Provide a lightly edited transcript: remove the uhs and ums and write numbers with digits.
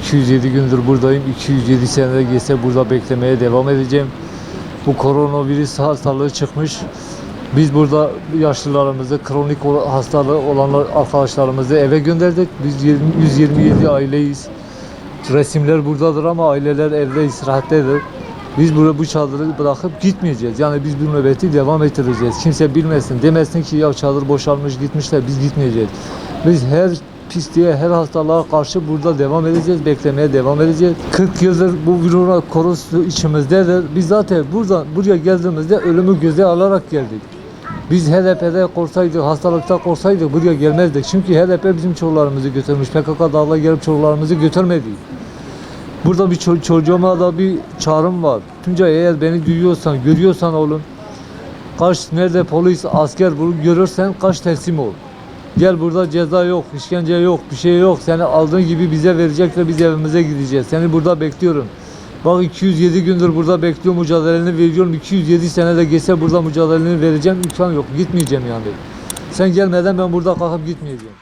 207 gündür buradayım. 207 senede geçse burada beklemeye devam edeceğim. Bu koronavirüs hastalığı çıkmış. Biz burada yaşlılarımızı, kronik hastalığı olan arkadaşlarımızı eve gönderdik. Biz 127 aileyiz. Resimler buradadır ama aileler evde istirahattedir. Biz bu çadırı bırakıp gitmeyeceğiz. Yani biz bu nöbeti devam ettireceğiz. Kimse bilmesin, demesin ki ya çadır boşalmış gitmişler, biz gitmeyeceğiz. Biz her pisliğe, her hastalığa karşı burada devam edeceğiz, beklemeye devam edeceğiz. 40 yıldır bu virüs içimizdedir. Biz zaten buraya geldiğimizde ölümü göze alarak geldik. Biz HDP'de korsaydık, hastalıkta korsaydık buraya gelmezdik. Çünkü HDP bizim çocuklarımızı götürmüş. PKK dağla gelip çocuklarımızı götürmedi. Burada bir çocuğuma da bir çağrım var. Tuncay, eğer beni duyuyorsan, görüyorsan oğlum, kaç nerede polis, asker bunu görürsen kaç teslim ol. Gel, burada ceza yok, işkence yok, bir şey yok. Seni aldığın gibi bize verecek ve biz evimize gideceğiz. Seni burada bekliyorum. Bak 207 gündür burada bekliyorum, mücadeleni veriyorum. 207 senede geçse burada mücadeleni vereceğim. İmkan yok, gitmeyeceğim yani. Sen gelmeden ben burada kalkıp gitmeyeceğim.